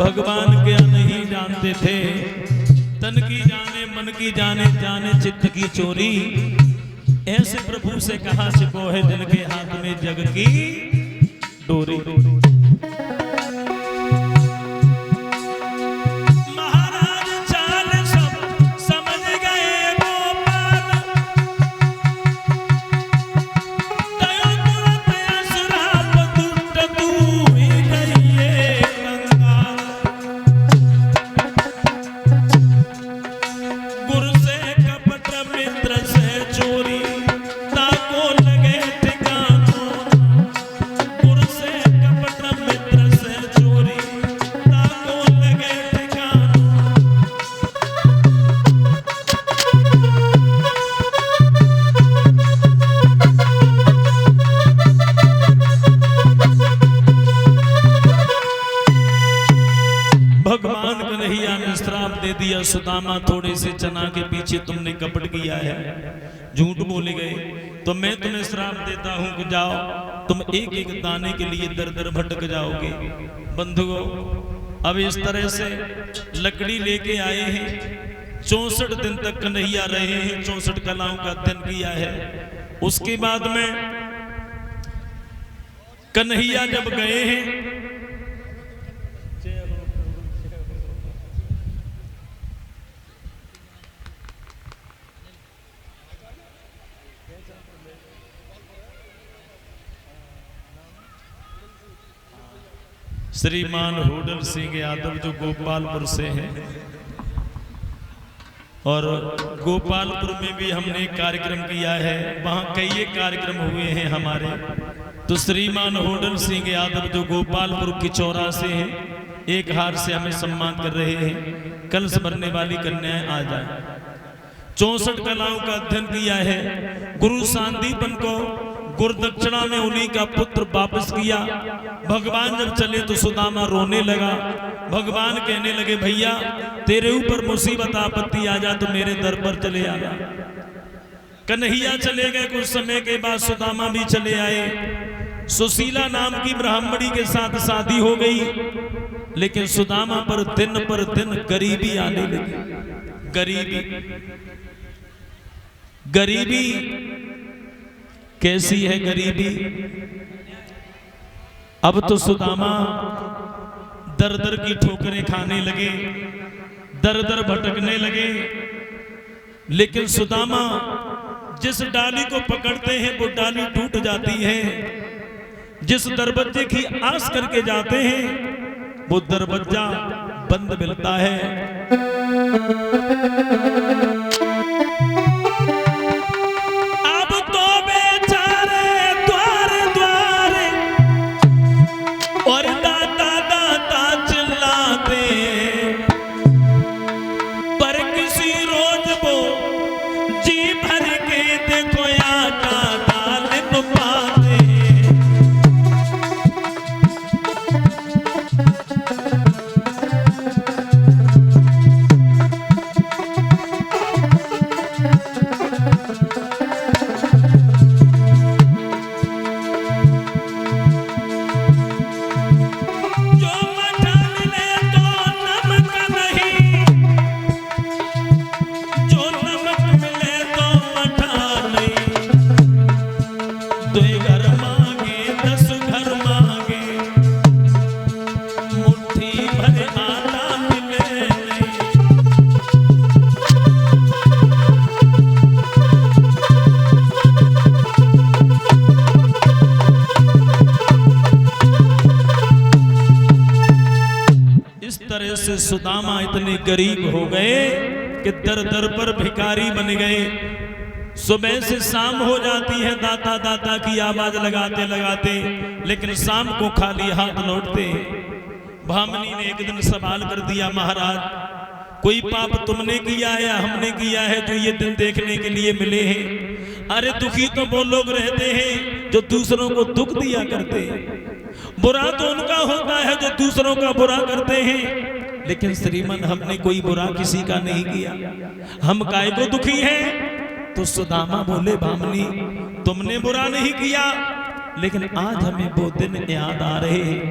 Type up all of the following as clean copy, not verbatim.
भगवान क्या नहीं जानते थे, तन की जाने मन की जाने, जाने चित्त की चोरी। ऐसे प्रभु से कहा छिपो है जिनके हाथ में जग की डोरी। सुदामा थोड़े से चना के पीछे तुमने कपट किया है, झूठ बोले गए, तो मैं तुम्हें श्राप देता हूं कि जाओ तुम एक एक दाने के लिए दर दर भटक जाओगे। बंधुओं, अब इस तरह से लकड़ी लेके आए हैं, 64 दिन तक कन्हैया रहे हैं, 64 कलाओं का अध्ययन किया है। उसके बाद में कन्हैया जब गए हैं, श्रीमान होडल सिंह यादव जो गोपालपुर से हैं, और गोपालपुर में भी हमने कार्यक्रम किया है, वहाँ कई कार्यक्रम हुए हैं हमारे। तो श्रीमान होडल सिंह यादव जो गोपालपुर किचौरा से हैं, एक हार से हमें सम्मान कर रहे हैं। कलश भरने वाली कन्याएं आ जाए। 64 कलाओं का अध्ययन किया है। गुरु सांदीपन को गुरुदक्षिणा में उन्हीं का पुत्र वापस किया। भगवान जब चले तो सुदामा रोने लगा। भगवान कहने लगे, भैया तेरे ऊपर मुसीबत आपत्ति आ जा तो मेरे दर पर चले आना। कन्हैया चले गए, कुछ समय के बाद सुदामा भी चले आए। सुशीला नाम की ब्राह्मणी के साथ शादी हो गई, लेकिन सुदामा पर दिन गरीबी आने लगी। गरीबी कैसी है गरीबी? अब तो सुदामा दर दर की ठोकरें खाने लगे, दर दर भटकने लगे। लेकिन सुदामा जिस डाली को पकड़ते हैं वो डाली टूट जाती है, जिस दरवाजे की आस करके जाते हैं वो दरवाजा बंद मिलता है। सुदामा इतने गरीब हो गए कि दर दर पर भिखारी बन गए। सुबह से शाम हो जाती है, दाता दाता की आवाज लगाते लगाते, लेकिन शाम को खाली हाथ लौटते। भामनी ने एक दिन सवाल कर दिया, महाराज कोई पाप तुमने किया है या हमने किया है जो ये दिन देखने के लिए मिले हैं? अरे दुखी तो वो लोग रहते हैं जो दूसरों को दुख दिया करते हैं, बुरा तो उनका होता है जो दूसरों का बुरा करते हैं। लेकिन श्रीमन हमने कोई बुरा किसी का नहीं किया, हम काहे को दुखी हैं? तो सुदामा बोले, भामनी तुमने बुरा नहीं किया, लेकिन आज हमें वो दिन याद आ रहे हैं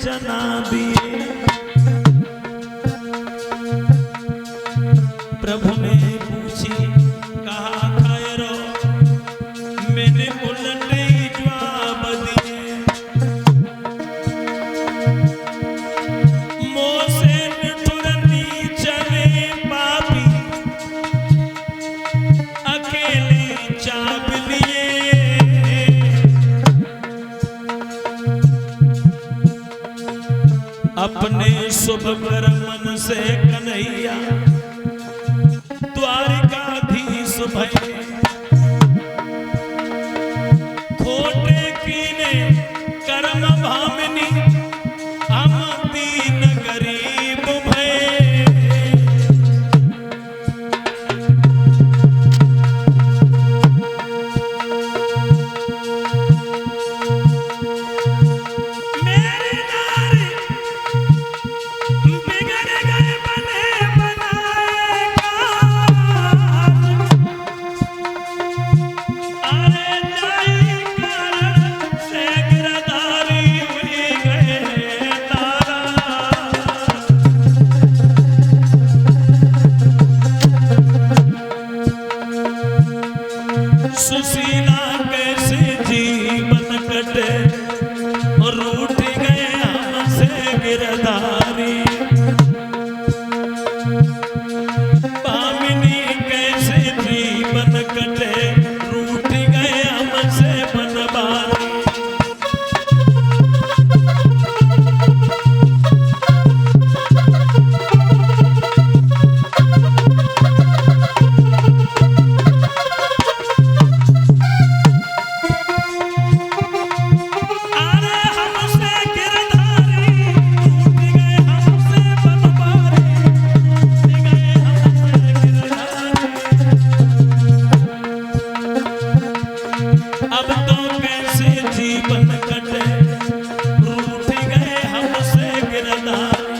चना दिए। प्रभु ने पूछी कहा खैरो, मैंने उलटे ही जवाब दिए। मोसे ठुरनी चले पापी, अकेले चाप लिए। अपने शुभ कर्मन से कन्हैया द्वारिकाधीश भये। खोटे कीने कर्म भामिनी, हम दीन गरीब भये। मेरी नारी बिगड़ गए बने बनाए काज। अरे जाई कारण से गिरधारी हुई गए तारा। सुशीला कैसे जीवन कटे, रूठ गए हमसे गिरधारी। भामिनी कैसे जीवन कटे, रूठ गए हमसे बनवारी। अरे हमसे गिरधारी, रूठ गए हमसे बनवारी। रूठ गए हमसे गिरधारी। अब तो कैसे जीवन कटे, रूठ गए हमसे गिरधारी।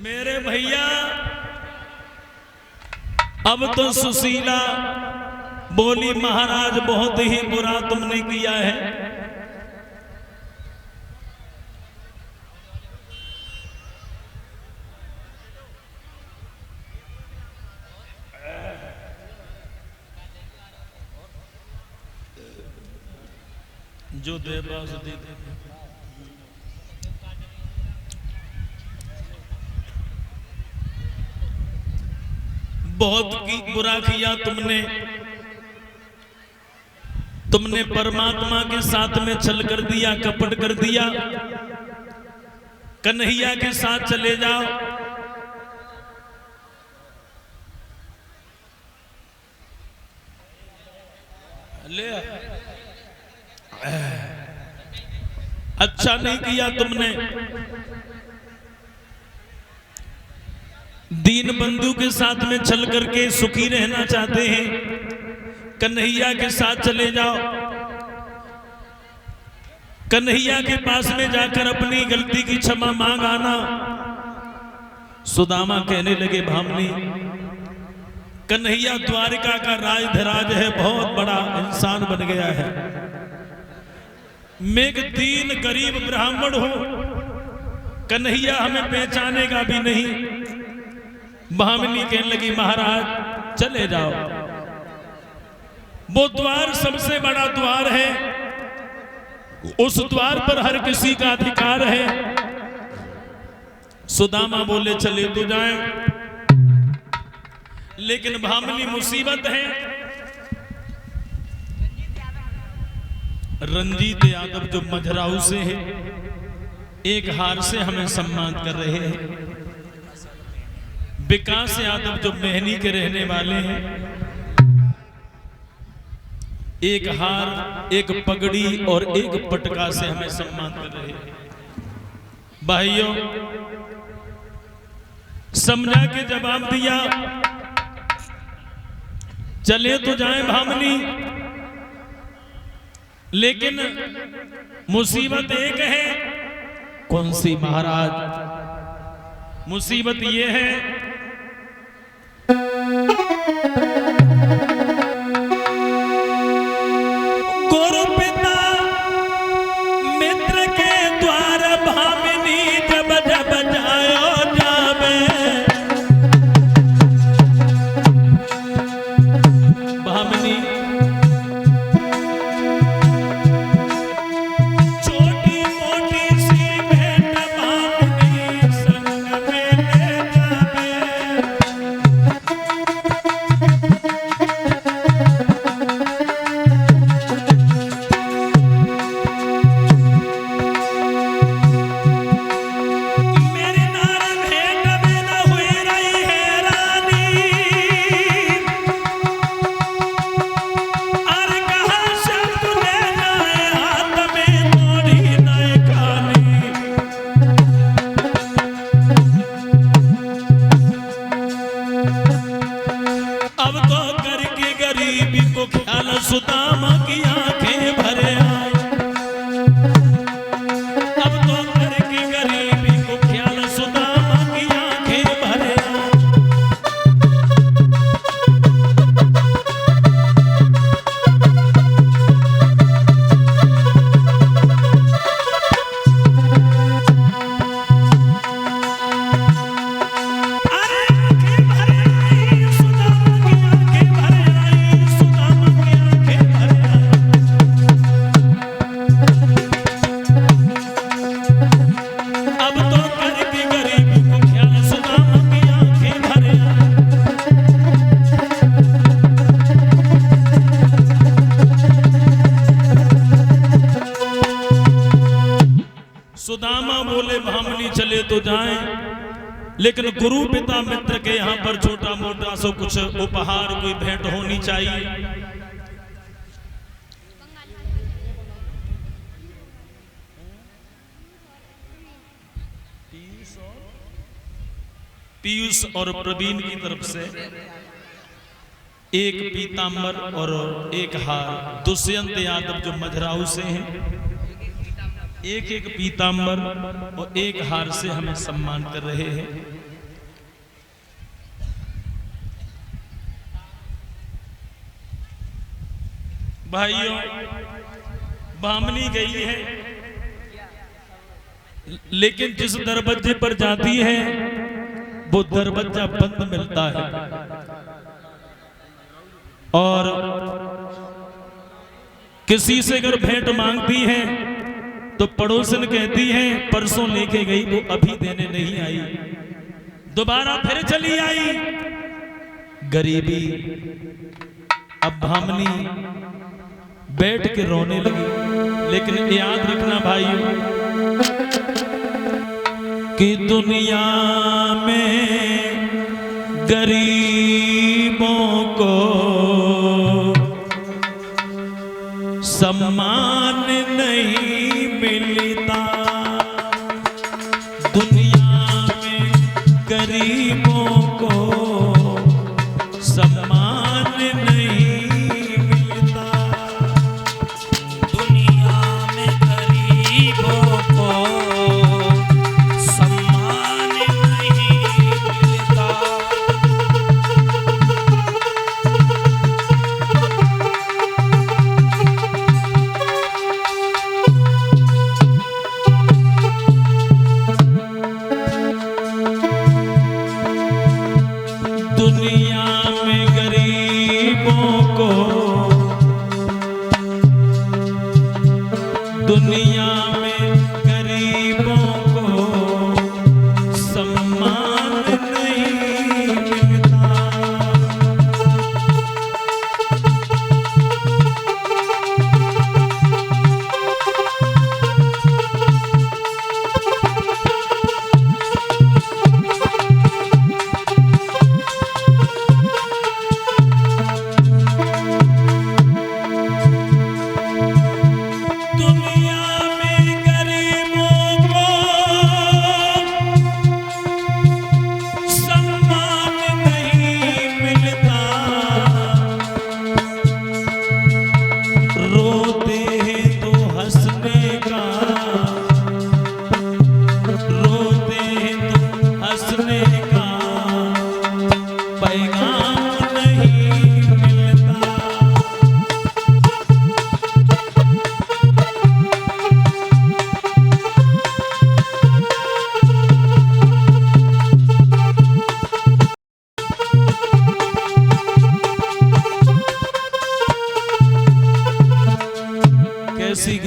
मेरे भैया अब तो सुशीला बोली महाराज बहुत ही बुरा तुमने किया है। जो दे पास दे दे। बहुत बुरा किया तुमने। तुमने परमात्मा के साथ में छल कर दिया, कपट कर दिया। कन्हैया के साथ चले जाओ। ले अच्छा नहीं किया तुमने। दीन बंधु के साथ में छल करके सुखी रहना चाहते हैं, कन्हैया के साथ चले जाओ। कन्हैया के पास में जाकर अपनी गलती की क्षमा मांग आना। सुदामा कहने लगे भामनी, कन्हैया द्वारिका का राजधराज है, बहुत बड़ा इंसान बन गया है। मैं एक दीन गरीब ब्राह्मण हूं, कन्हैया हमें पहचानेगा भी नहीं। भामिनी कहने लगी महाराज चले जाओ। वो द्वार सबसे बड़ा द्वार है, उस द्वार पर हर किसी का अधिकार है। सुदामा बोले चले तो जाएं, लेकिन भामिनी मुसीबत है। रंजीत यादव जो मझराऊ से है, एक हार से हमें सम्मान कर रहे हैं। विकास यादव जो मेहनी के रहने वाले हैं, एक हार, एक पगड़ी और एक पटका से हमें सम्मान कर रहे हैं। भाइयों, समझा के जवाब दिया, चले तो जाएं भामनी, लेकिन मुसीबत एक है। कौन सी महाराज? मुसीबत ये है गुरु पिता मित्र के द्वार भामिनी जब जब जायो जावे भामिनी छोटी मोटी सी भेंट भामिनी संग में ले जावे मेरी नार भेंट में न हुई रही है रानी और कहा शब्द ले जाए हाथ में तोड़ी नए खानी अब तो करके गरीबी को ख्याल सुदामा की आंखें भरे आई अब तो करके गरीबी को ख्याल सुदामा की आंखें भरे आई अरे आंखें भरे आई सुदामा की आंखें भरे आई सुदामा की आंखें भरे आई अब तो करके गरीबी को ख्याल सुदामा की आंखें भरे आई सुदामा बोले भामनी चले तो जाएं लेकिन गुरु पिता मित्र के यहाँ पर छोटा मोटा सो कुछ उपहार कोई भेंट होनी चाहिए। पीयूष और प्रवीण की तरफ से एक पीतांबर और एक हार, दुष्यंत यादव जो मझराऊ से हैं एक एक पीतांबर और एक हार से हमें सम्मान कर रहे हैं। भाइयों बामनी गई है लेकिन जिस दरवाजे पर जाती है वो दरवाजा बंद मिलता है और किसी से अगर भेंट मांगती है तो पड़ोसन कहती है परसों लेके गई वो अभी देने नहीं आई, दोबारा फिर चली आई। गरीबी अब भामनी बैठ के रोने लगी। लेकिन याद रखना भाइयों कि दुनिया में गरीबों को सम्मान नहीं मिलता, दुनिया में गरीबों को सम्मान नहीं मिलता, दुनिया में गरीबों को सम्मान नहीं मिलता। दुनिया में गरीबों को, दुनिया में गरीबों को सम्मान नहीं मिलता।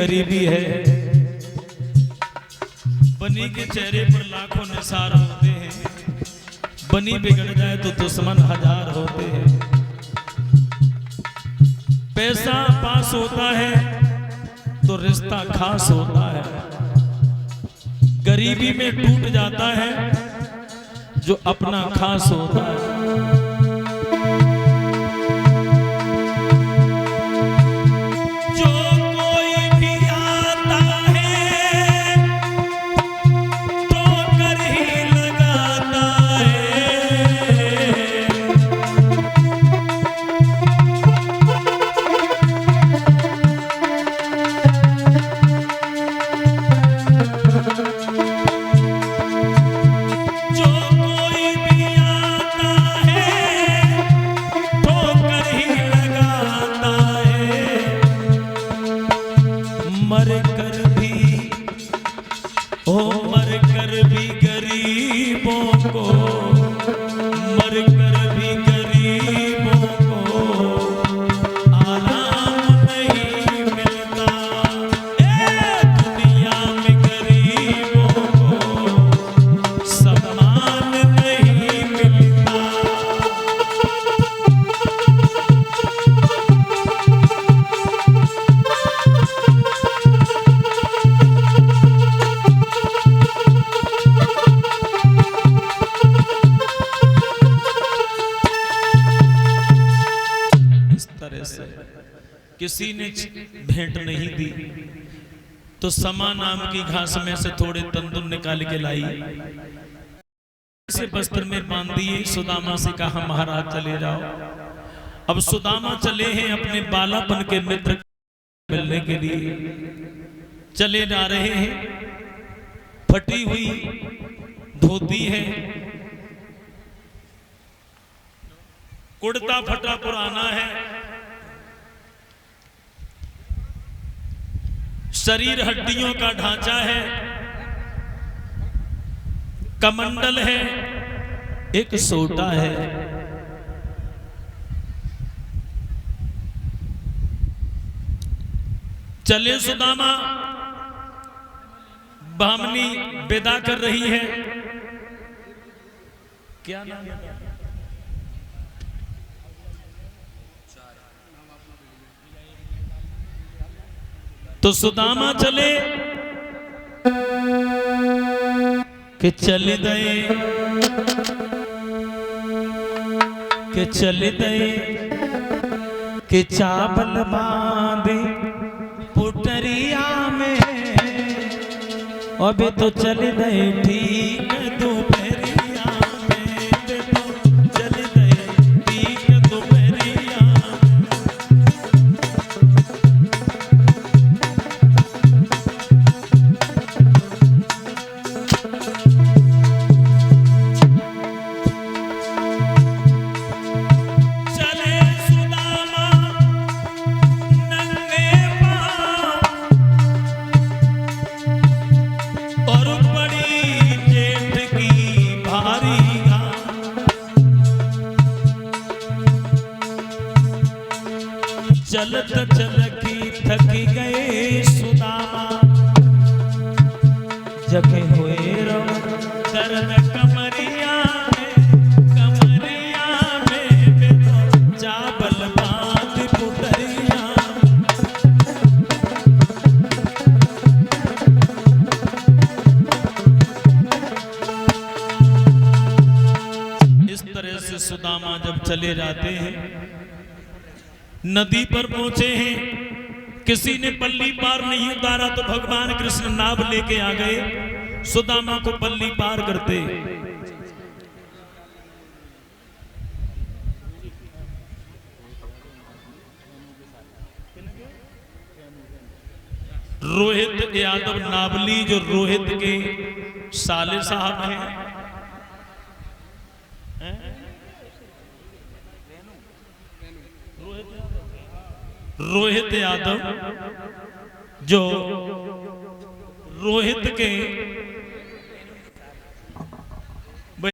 गरीबी है। बनी के चेहरे पर लाखों निसार होते हैं, बनी बिगड़ जाए तो दुश्मन हजार होते हैं। पैसा पास होता है तो रिश्ता खास होता है, गरीबी में टूट जाता है जो अपना खास होता है। किसी ने भेंट नहीं दी तो समा नाम की घास में से थोड़े तंदुर निकाल के लाई, से वस्त्र में बांध दिए। सुदामा से कहा महाराज चले जाओ। अब सुदामा चले हैं अपने बालापन के मित्र मिलने के लिए, चले जा रहे हैं। फटी हुई धोती है, कुर्ता फटा पुराना है, शरीर हड्डियों का ढांचा है, कमंडल है, एक सोटा है। चले सुदामा, बामनी विदा कर रही है। क्या नाम है? तो सुदामा चले कि चल गए, कि चल गए, कि चावल बांधे पुटरिया में। अबे तो चल गए ठीक दोपहरिया में, तो चल गए ठीक दोपहरिया। चलत चलकी थकी गए सुदामा, जगे हुए रहो दर्द कमरिया में तो चावल बांध पुटरिया। इस तरह से सुदामा जब चले जाते हैं, नदी पर पहुंचे हैं। किसी ने पल्ली पार नहीं उतारा तो भगवान कृष्ण नाव लेके आ गए, सुदामा को पल्ली पार करते। रोहित यादव नावली, जो रोहित के साले साहब हैं, रोहित यादव जो रोहित के